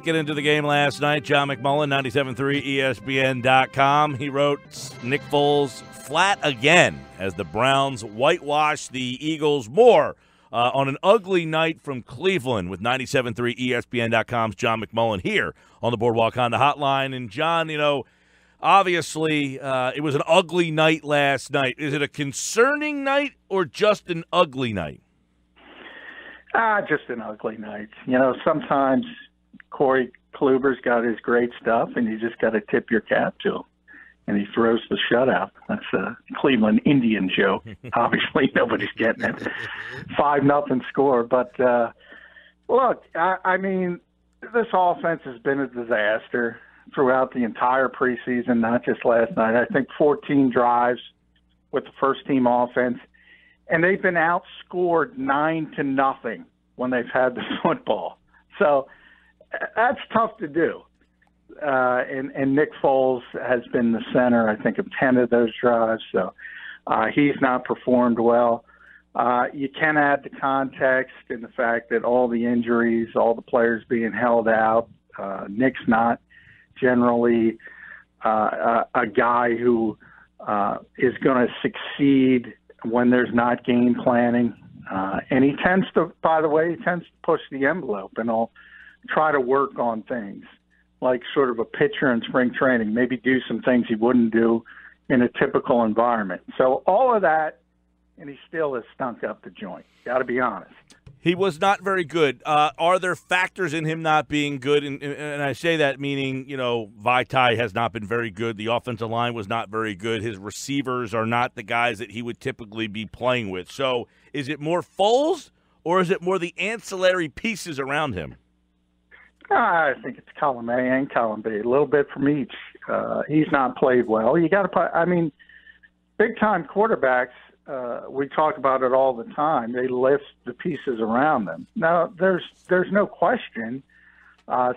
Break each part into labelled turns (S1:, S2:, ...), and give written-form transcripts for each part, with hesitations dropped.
S1: Get into the game last night. John McMullen, 97.3 ESPN.com. He wrote Nick Foles flat again as the Browns whitewash the Eagles more on an ugly night from Cleveland with 97.3 ESPN.com's John McMullen here on the Boardwalk Honda Hotline. And, John, obviously it was an ugly night last night. Is it a concerning night or just an ugly night?
S2: Just an ugly night. Sometimes Corey Kluber's got his great stuff, and you just got to tip your cap to him. And he throws the shutout. That's a Cleveland Indian joke. Obviously, nobody's getting it. 5-0 score. But, look, I mean, this offense has been a disaster throughout the entire preseason, not just last night. I think 14 drives with the first-team offense. And they've been outscored 9-0 when they've had the football. So that's tough to do. And Nick Foles has been the center, I think, of 10 of those drives. So he's not performed well. You can add the context in the fact that all the injuries, all the players being held out. Nick's not generally a guy who is going to succeed when there's not game planning. And he tends to, by the way, push the envelope and he'll try to work on things like sort of a pitcher in spring training, maybe do some things he wouldn't do in a typical environment. So all of that, and he still has stunk up the joint. Got to be honest.
S1: He was not very good. Are there factors in him not being good? And I say that meaning, Vaitai has not been very good. The offensive line was not very good. His receivers are not the guys that he would typically be playing with. So is it more Foles or is it more the ancillary pieces around him?
S2: I think it's column A and column B, a little bit from each. He's not played well. You got to play. I mean, big-time quarterbacks, we talk about it all the time. They lift the pieces around them. Now, there's no question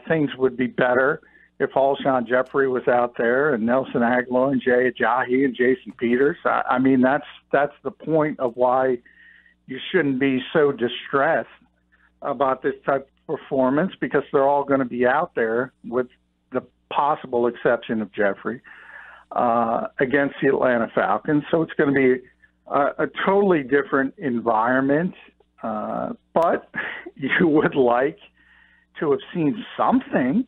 S2: things would be better if Alshon Jeffrey was out there and Nelson Agholor and Jay Ajayi and Jason Peters. I mean, that's the point of why you shouldn't be so distressed about this type of performance, because they're all going to be out there, with the possible exception of Jeffrey, against the Atlanta Falcons. So it's going to be a totally different environment. But you would like to have seen something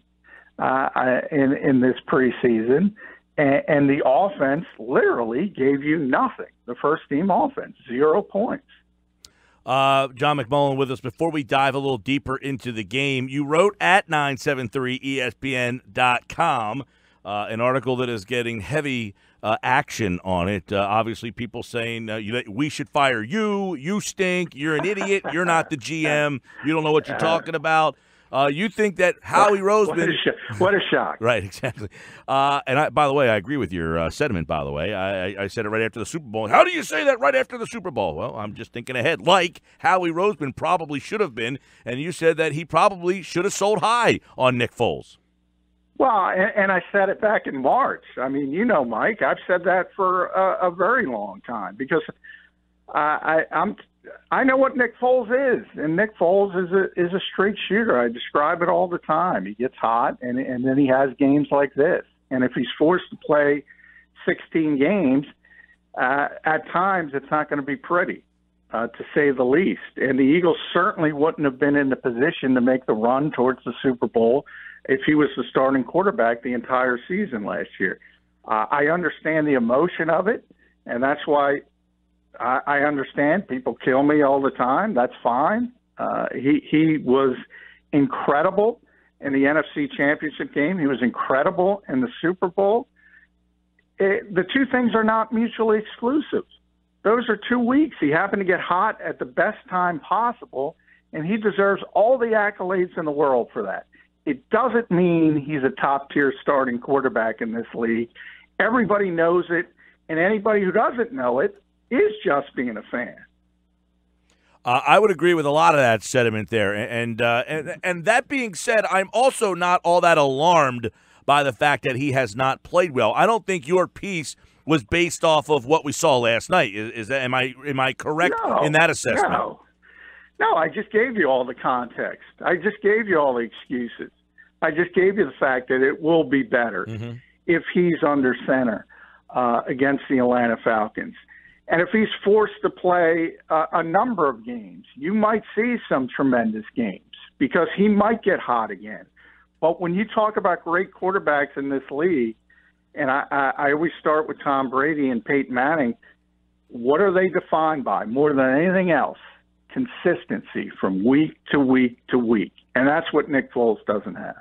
S2: in this preseason. And the offense literally gave you nothing. The first-team offense, 0 points.
S1: John McMullen with us. Before we dive a little deeper into the game, you wrote at 973ESPN.com an article that is getting heavy action on it. Obviously, people saying we should fire you. You stink. You're an idiot. You're not the GM. You don't know what you're talking about. You think that Howie Roseman...
S2: What a shock.
S1: Right, exactly. And by the way, I agree with your sentiment, by the way. I said it right after the Super Bowl. How do you say that right after the Super Bowl? Well, I'm just thinking ahead. Like Howie Roseman probably should have been, and you said that he probably should have sold high on Nick Foles.
S2: Well, and I said it back in March. I mean, Mike, I've said that for a very long time, because I know what Nick Foles is, and Nick Foles is a straight shooter. I describe it all the time. He gets hot, and then he has games like this. And if he's forced to play 16 games, at times it's not going to be pretty, to say the least. And the Eagles certainly wouldn't have been in the position to make the run towards the Super Bowl if he was the starting quarterback the entire season last year. I understand the emotion of it, and that's why I understand people kill me all the time. That's fine. He was incredible in the NFC Championship game. He was incredible in the Super Bowl. The two things are not mutually exclusive. Those are 2 weeks. He happened to get hot at the best time possible, and he deserves all the accolades in the world for that. It doesn't mean he's a top-tier starting quarterback in this league. Everybody knows it, and anybody who doesn't know it is just being a fan.
S1: I would agree with a lot of that sentiment there. And that being said, I'm also not all that alarmed by the fact that he has not played well. I don't think your piece was based off of what we saw last night. Is that am I correct in that assessment?
S2: No, I just gave you all the context. I just gave you all the excuses. I just gave you the fact that it will be better if he's under center against the Atlanta Falcons. And if he's forced to play a number of games, you might see some tremendous games because he might get hot again. But when you talk about great quarterbacks in this league, and I always start with Tom Brady and Peyton Manning, what are they defined by more than anything else? Consistency from week to week to week. And that's what Nick Foles doesn't have.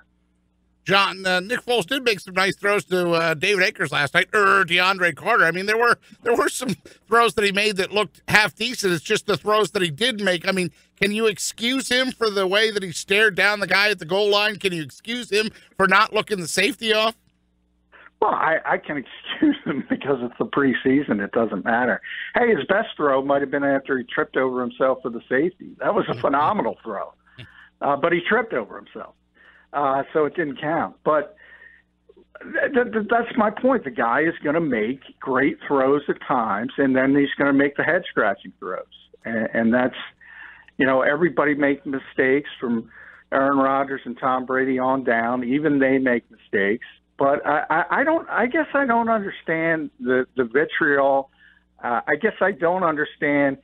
S3: John, Nick Foles did make some nice throws to David Akers last night, or DeAndre Carter. I mean, there were some throws that he made that looked half decent. It's just the throws that he did make. I mean, can you excuse him for the way that he stared down the guy at the goal line? Can you excuse him for not looking the safety off?
S2: Well, I can excuse him because it's the preseason. It doesn't matter. Hey, his best throw might have been after he tripped over himself for the safety. That was a phenomenal throw. But he tripped over himself. So it didn't count. But that's my point. The guy is going to make great throws at times, and then he's going to make the head-scratching throws. And that's, everybody makes mistakes from Aaron Rodgers and Tom Brady on down. Even they make mistakes. But I guess I don't understand the vitriol. I guess I don't understand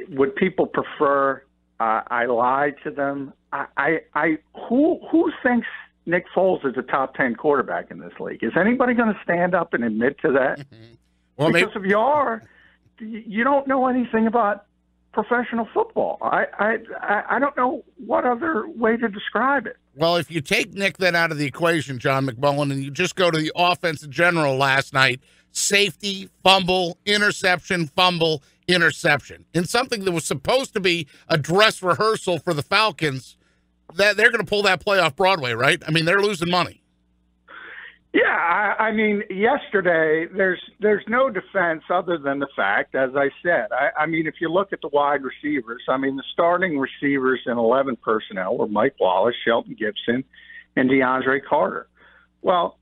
S2: would people prefer I lied to them. Who thinks Nick Foles is a top 10 quarterback in this league? Is anybody going to stand up and admit to that? Well, because if you are, you don't know anything about professional football. I don't know what other way to describe it.
S3: Well, if you take Nick then out of the equation, John McMullen, and you just go to the offense in general last night, safety, fumble, interception, fumble, interception. In something that was supposed to be a dress rehearsal for the Falcons, that they're going to pull that play off Broadway, right? I mean, they're losing money.
S2: Yeah, I mean, yesterday there's no defense other than the fact, as I said. I mean, if you look at the wide receivers, I mean, the starting receivers in 11 personnel were Mike Wallace, Shelton Gibson, and DeAndre Carter. Well,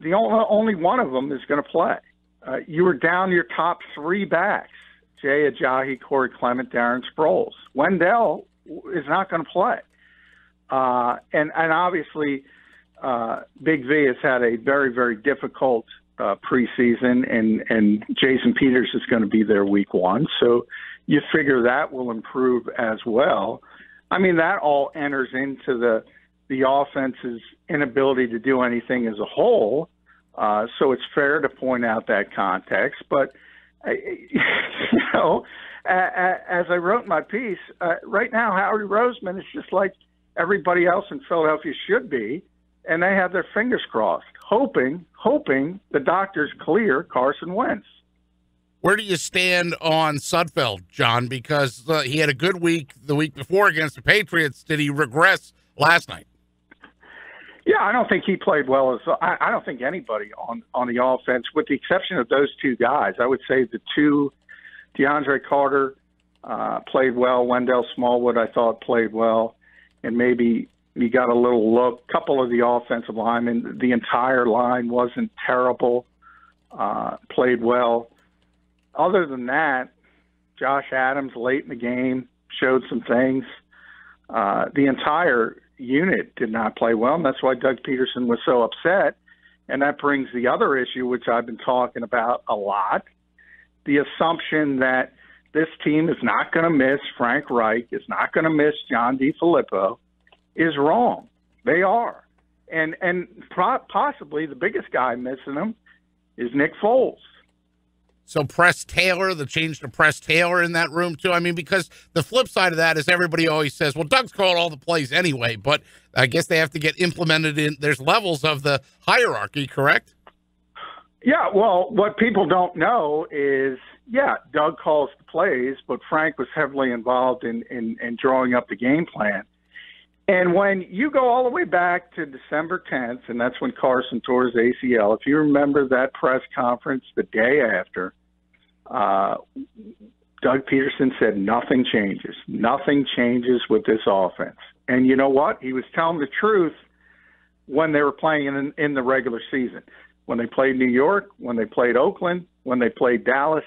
S2: the only one of them is going to play. You were down your top three backs, Jay Ajayi, Corey Clement, Darren Sproles. Wendell is not going to play. And obviously Big V has had a very, very difficult preseason, and Jason Peters is going to be there week one. So you figure that will improve as well. I mean, that all enters into the offense's inability to do anything as a whole. So it's fair to point out that context. But, as I wrote in my piece, right now, Howie Roseman is just like everybody else in Philadelphia should be, and they have their fingers crossed, hoping the doctors clear Carson Wentz.
S3: Where do you stand on Sudfeld, John? Because he had a good week the week before against the Patriots. Did he regress last night?
S2: Yeah, I don't think he played well. I don't think anybody on the offense, with the exception of those two guys. I would say the two, DeAndre Carter played well. Wendell Smallwood, I thought, played well. And maybe you got a little look. A couple of the offensive linemen, the entire line wasn't terrible, played well. Other than that, Josh Adams late in the game showed some things. The entire unit did not play well, and that's why Doug Peterson was so upset. And that brings the other issue, which I've been talking about a lot, the assumption that this team is not going to miss Frank Reich, is not going to miss John DeFilippo, is wrong. They are. And possibly the biggest guy missing them is Nick Foles.
S3: So Press Taylor, the change to Press Taylor in that room too. I mean, because the flip side of that is everybody always says, well, Doug's called all the plays anyway, but I guess they have to get implemented in. There's levels of the hierarchy, correct?
S2: Yeah, well, what people don't know is, Doug calls the plays, but Frank was heavily involved in drawing up the game plan. And when you go all the way back to December 10th, and that's when Carson tore his ACL, if you remember that press conference the day after, Doug Peterson said nothing changes. Nothing changes with this offense. And you know what? He was telling the truth when they were playing in the regular season. When they played New York, when they played Oakland, when they played Dallas,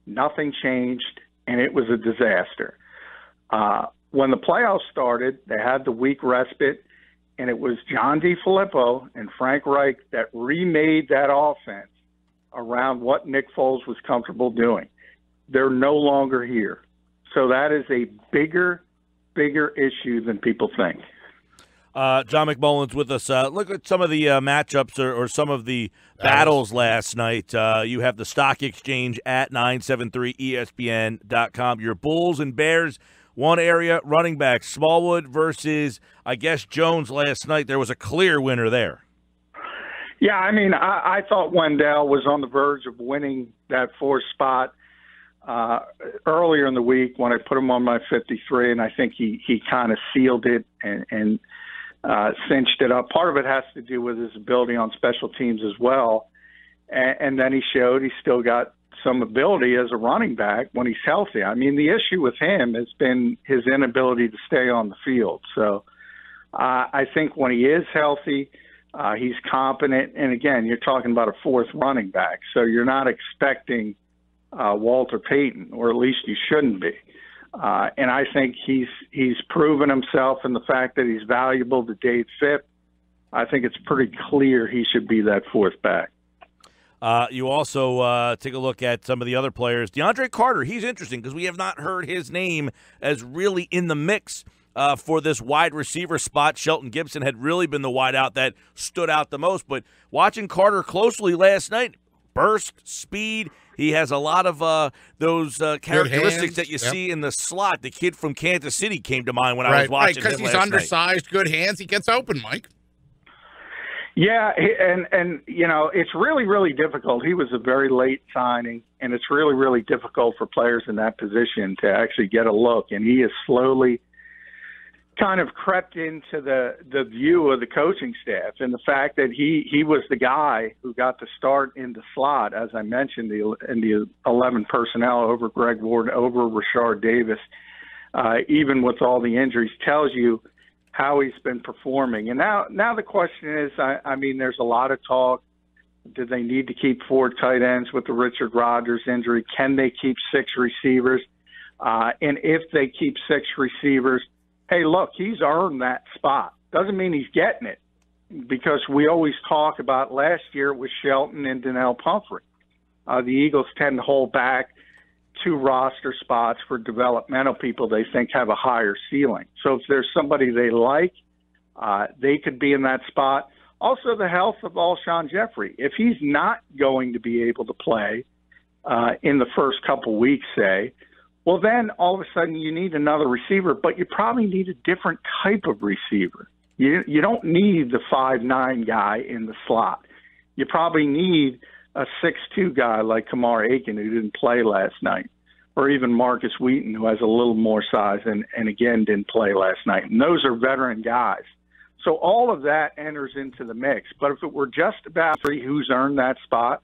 S2: nothing changed, and it was a disaster. When the playoffs started, they had the week respite, and it was John DeFilippo and Frank Reich that remade that offense around what Nick Foles was comfortable doing. They're no longer here. So that is a bigger issue than people think.
S1: John McMullen's with us. Look at some of the matchups or some of the battles last night. You have the stock exchange at 973ESPN.com. Your Bulls and Bears, one area, running back, Smallwood versus, I guess, Jones last night. There was a clear winner there.
S2: Yeah, I mean, I thought Wendell was on the verge of winning that fourth spot earlier in the week when I put him on my 53, and I think he kind of sealed it and cinched it up. Part of it has to do with his ability on special teams as well, and then he showed he's still got some ability as a running back when he's healthy. I mean, the issue with him has been his inability to stay on the field. So I think when he is healthy, he's competent. And again, you're talking about a fourth running back, so you're not expecting Walter Payton, or at least you shouldn't be. And I think he's proven himself in the fact that he's valuable to Dave Phipp. I think it's pretty clear he should be that fourth back.
S1: You also take a look at some of the other players. DeAndre Carter, he's interesting because we have not heard his name as really in the mix for this wide receiver spot. Shelton Gibson had really been the wideout that stood out the most. But watching Carter closely last night, burst, speed, he has a lot of those characteristics that you see in the slot. The kid from Kansas City came to mind when I was watching him last night.
S3: Because he's undersized, good hands. He gets open, Mike.
S2: Yeah, and you know, it's really, really difficult. He was a very late signing, and it's really, really difficult for players in that position to actually get a look. And he has slowly kind of crept into the view of the coaching staff, and the fact that he was the guy who got to start in the slot, as I mentioned, in the 11 personnel over Greg Ward, over Rashard Davis, even with all the injuries, tells you how he's been performing. And now the question is, I mean, there's a lot of talk. Do they need to keep 4 tight ends with the Richard Rodgers injury? Can they keep 6 receivers? And if they keep 6 receivers, hey, look, he's earned that spot. Doesn't mean he's getting it, because we always talk about last year it was Shelton and Donnell Pumphrey. The Eagles tend to hold back 2 roster spots for developmental people they think have a higher ceiling. So if there's somebody they like, they could be in that spot. Also, the health of Alshon Jeffrey. If he's not going to be able to play in the first couple weeks, say, well, then all of a sudden you need another receiver, but you probably need a different type of receiver. You don't need the 5'9" guy in the slot. You probably need a 6'2" guy like Kamar Aiken, who didn't play last night, or even Marcus Wheaton, who has a little more size and again didn't play last night. And those are veteran guys. So all of that enters into the mix. But if it were just about who's earned that spot,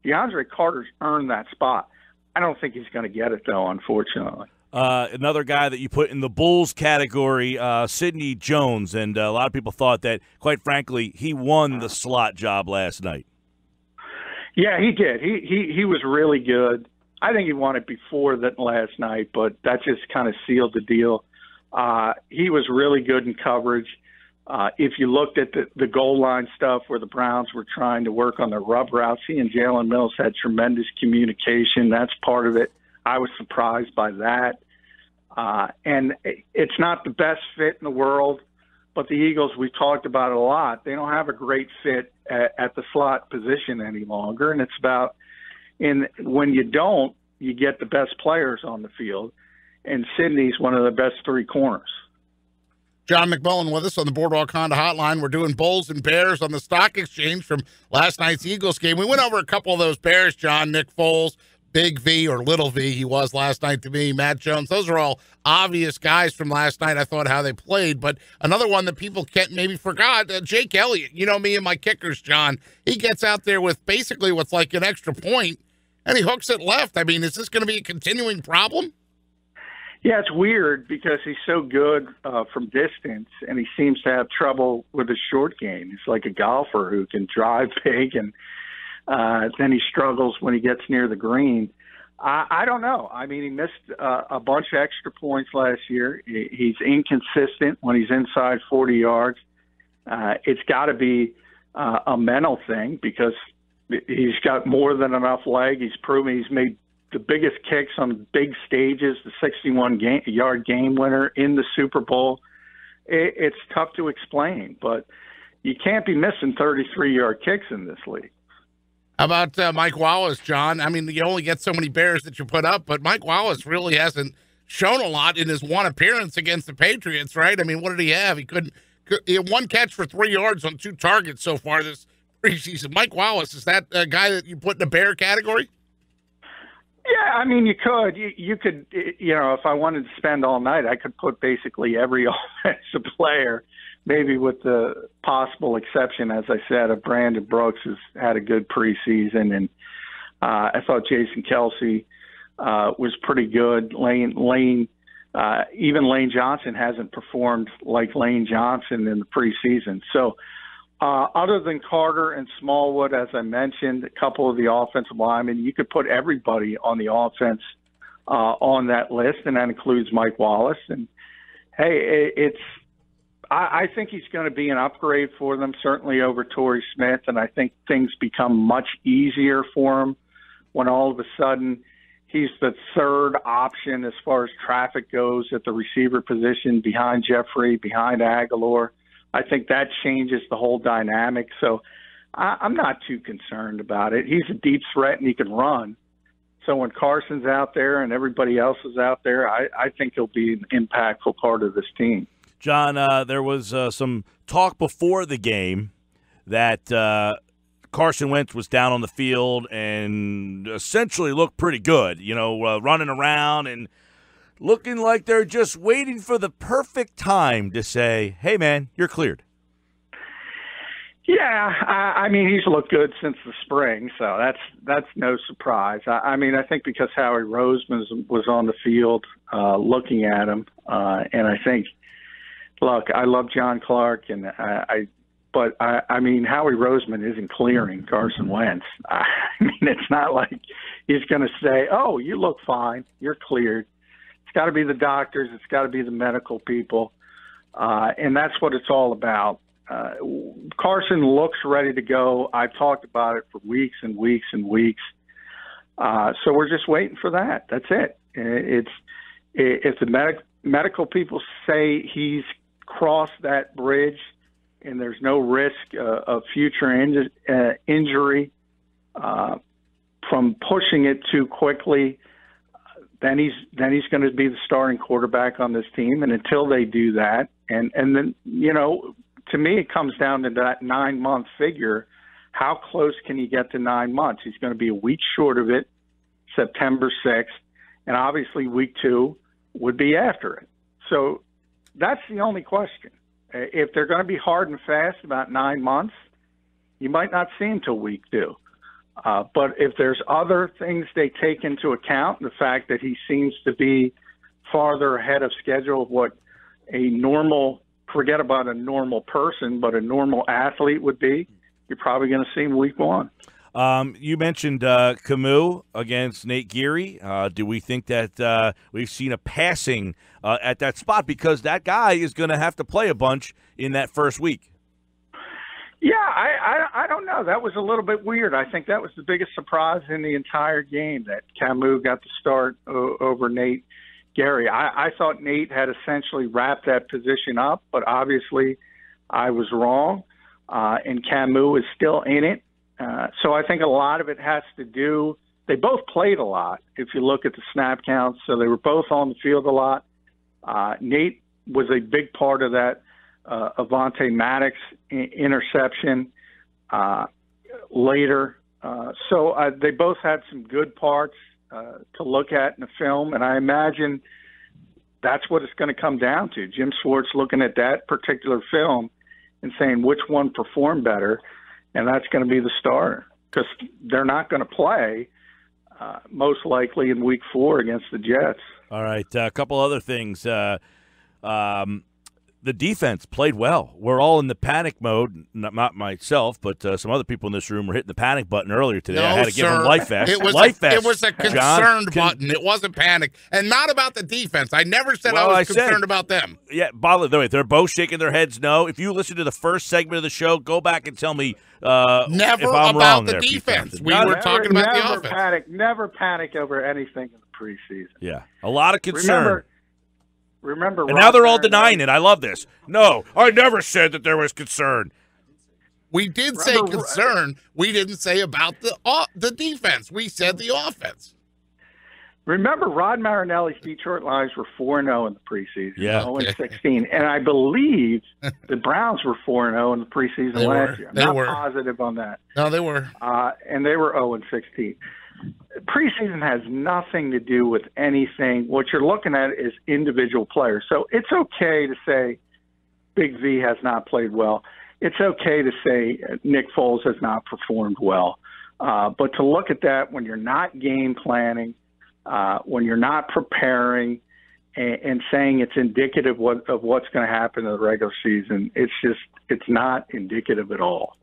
S2: DeAndre Carter's earned that spot. I don't think he's going to get it, though, unfortunately.
S1: Another guy that you put in the Bulls category, Sidney Jones, and a lot of people thought that, quite frankly, he won the slot job last night.
S2: Yeah, he did. He was really good. I think he won it before that last night, but that just kind of sealed the deal. He was really good in coverage. If you looked at the goal line stuff where the Browns were trying to work on their rub routes, he and Jalen Mills had tremendous communication. That's part of it. I was surprised by that. And it's not the best fit in the world, but the Eagles, we've talked about it a lot. They don't have a great fit at the slot position any longer. And it's about when you don't, you get the best players on the field. And Sidney's one of the best 3 corners.
S3: John McMullen with us on the Boardwalk Honda Hotline. We're doing Bulls and Bears on the stock exchange from last night's Eagles game. We went over a couple of those Bears, John. Nick Foles, Big V or Little V, he was last night to me. Matt Jones, those are all obvious guys from last night. I thought how they played. But another one that people maybe forgot, Jake Elliott. You know me and my kickers, John. He gets out there with basically what's like an extra point, and he hooks it left. I mean, is this going to be a continuing problem?
S2: Yeah, it's weird because he's so good from distance, and he seems to have trouble with his short game. He's like a golfer who can drive big, and then he struggles when he gets near the green. I don't know. I mean, he missed a bunch of extra points last year. He's inconsistent when he's inside 40 yards. It's got to be a mental thing because he's got more than enough leg. He's proven he's made the biggest kicks on big stages, the 61-yard game winner in the Super Bowl. It's tough to explain, but you can't be missing 33-yard kicks in this league.
S3: How about Mike Wallace, John? I mean, you only get so many Bears that you put up, but Mike Wallace really hasn't shown a lot in his one appearance against the Patriots, right? I mean, what did he have? He had one catch for 3 yards on 2 targets so far this preseason. Mike Wallace, is that a guy that you put in the Bear category?
S2: Yeah, I mean, you could. You could, if I wanted to spend all night, I could put basically every offensive player, maybe with the possible exception, as I said, of Brandon Brooks has had a good preseason. And I thought Jason Kelsey was pretty good. Even Lane Johnson hasn't performed like Lane Johnson in the preseason. So other than Carter and Smallwood, as I mentioned, a couple of the offensive linemen, you could put everybody on the offense on that list, and that includes Mike Wallace. And, hey, I think he's going to be an upgrade for them, certainly over Torrey Smith, and I think things become much easier for him when all of a sudden he's the third option as far as traffic goes at the receiver position behind Jeffrey, behind Aguilar. I think that changes the whole dynamic. So I'm not too concerned about it. He's a deep threat and he can run. So when Carson's out there and everybody else is out there, I think he'll be an impactful part of this team.
S1: John, there was some talk before the game that Carson Wentz was down on the field and essentially looked pretty good, running around and looking like they're just waiting for the perfect time to say, hey, man, you're cleared.
S2: Yeah, I mean, he's looked good since the spring, so that's no surprise. I mean, I think because Howie Roseman was on the field looking at him, and I think, look, I love John Clark, but I mean, Howie Roseman isn't clearing Carson Wentz. I mean, it's not like he's going to say, oh, you look fine, you're cleared. It's got to be the doctors. It's got to be the medical people. And that's what it's all about. Carson looks ready to go. I've talked about it for weeks and weeks and weeks. So we're just waiting for that. That's it. If the medical people say he's crossed that bridge and there's no risk of future injury from pushing it too quickly, then he's going to be the starting quarterback on this team. And until they do that, and then, to me, it comes down to that 9-month figure. How close can he get to 9 months? He's going to be a week short of it, September 6th, and obviously week 2 would be after it. So that's the only question. If they're going to be hard and fast about 9 months, you might not see him till week 2. But if there's other things they take into account, the fact that he seems to be farther ahead of schedule of what a normal, forget about a normal person, but a normal athlete would be, you're probably going to see him week 1.
S1: You mentioned Camus against Nate Geary. Do we think that we've seen a passing at that spot? Because that guy is going to have to play a bunch in that first week.
S2: Yeah, I don't know. That was a little bit weird. I think that was the biggest surprise in the entire game, that Camus got the start over Nate Geary. I thought Nate had essentially wrapped that position up, but obviously I was wrong, and Camus is still in it. So I think a lot of it has to do – they both played a lot if you look at the snap counts, so they were both on the field a lot. Nate was a big part of that Avonte Maddox interception later. So they both had some good parts to look at in the film, and I imagine that's what it's going to come down to. Jim Schwartz looking at that particular film and saying which one performed better, and that's going to be the starter, because they're not going to play most likely in week 4 against the Jets.
S1: All right, a couple other things. the defense played well. We're all in the panic mode. Not myself, but some other people in this room were hitting the panic button earlier today.
S3: No,
S1: I had to give them life vest.
S3: It was a concerned button. It wasn't panic, and not about the defense. I never said I was concerned about them.
S1: Yeah, by the way, they're both shaking their heads no. If you listen to the first segment of the show, go back and tell me
S3: never
S1: if I'm
S3: about
S1: wrong
S3: the
S1: there,
S3: defense.
S1: We
S3: were talking about the offense.
S2: Never panic over anything in the preseason.
S1: Yeah, a lot of concern.
S2: Remember,
S1: and now they're all denying it. I love this. No, I never said that there was concern.
S3: We did say concern. We didn't say about the defense. We said the offense.
S2: Remember, Rod Marinelli's Detroit Lions were 4-0 in the preseason.
S1: Yeah.
S2: 0-16. And I believe the Browns were 4-0 in the preseason last year. I'm not positive on that.
S3: No, they were.
S2: And they were 0-16. Preseason has nothing to do with anything. What you're looking at is individual players. So it's okay to say Big V has not played well. It's okay to say Nick Foles has not performed well. But to look at that when you're not game planning, when you're not preparing, and saying it's indicative of what's going to happen in the regular season, it's not indicative at all.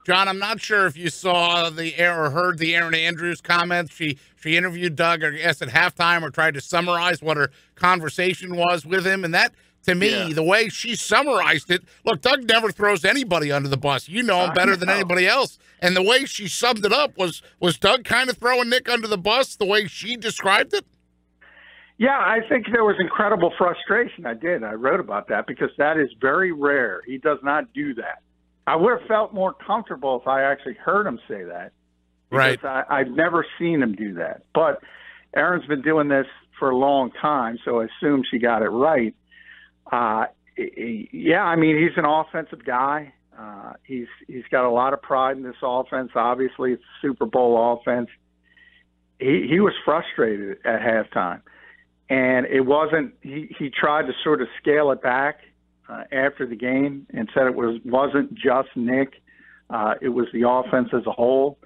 S3: John, I'm not sure if you saw or heard the Erin Andrews comments. She interviewed Doug, I guess, at halftime, or tried to summarize what her conversation was with him. And that, to me, the way she summarized it, look, Doug never throws anybody under the bus. You know him better than anybody else. And the way she summed it up was Doug kind of throwing Nick under the bus the way she described it?
S2: Yeah, I think there was incredible frustration. I wrote about that because that is very rare. He does not do that. I would have felt more comfortable if I actually heard him say that.
S3: Right.
S2: I've never seen him do that. But Erin's been doing this for a long time, so I assume she got it right. Yeah, I mean, he's an offensive guy. He's got a lot of pride in this offense. Obviously, it's a Super Bowl offense. He was frustrated at halftime. And it wasn't – he tried to sort of scale it back after the game and said it wasn't just Nick. It was the offense as a whole.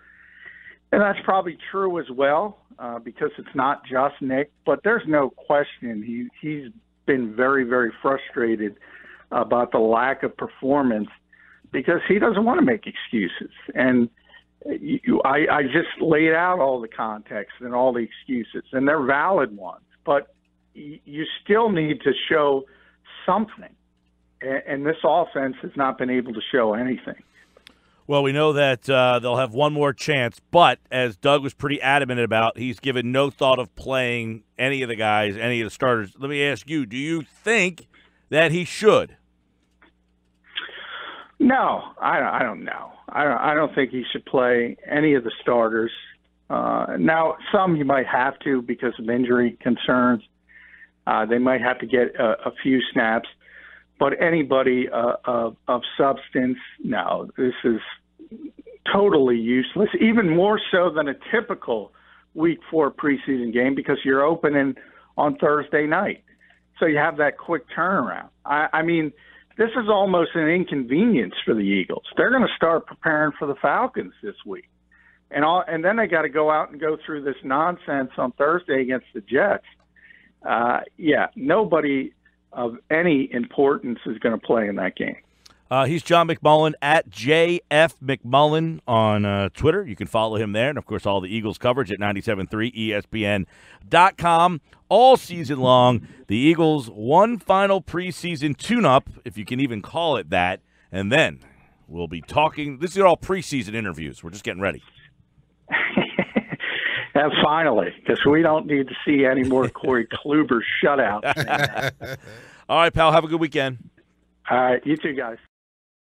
S2: And that's probably true as well because it's not just Nick. But there's no question he's been very, very frustrated about the lack of performance because he doesn't want to make excuses. And I just laid out all the context and all the excuses, and they're valid ones. But you still need to show something. And this offense has not been able to show anything.
S1: Well, we know that they'll have one more chance, but as Doug was pretty adamant about, he's given no thought of playing any of the guys, any of the starters. Let me ask you, do you think that he should?
S2: No, I don't know. I don't think he should play any of the starters. Now, some you might have to because of injury concerns. They might have to get a few snaps. But anybody of substance, no, this is totally useless, even more so than a typical Week 4 preseason game because you're opening on Thursday night. So you have that quick turnaround. I mean, this is almost an inconvenience for the Eagles. They're going to start preparing for the Falcons this week. And then they got to go out and go through this nonsense on Thursday against the Jets. Yeah, nobody of any importance is going to play in that game.
S1: He's John McMullen at JF McMullen on Twitter. You can follow him there. And, of course, all the Eagles coverage at 97.3 ESPN.com. All season long, the Eagles' one final preseason tune-up, if you can even call it that. And then we'll be talking. This is all preseason interviews. We're just getting ready.
S2: And finally, because we don't need to see any more Corey Kluber shutouts.
S1: All right, pal. Have a good weekend.
S2: All right. You too, guys.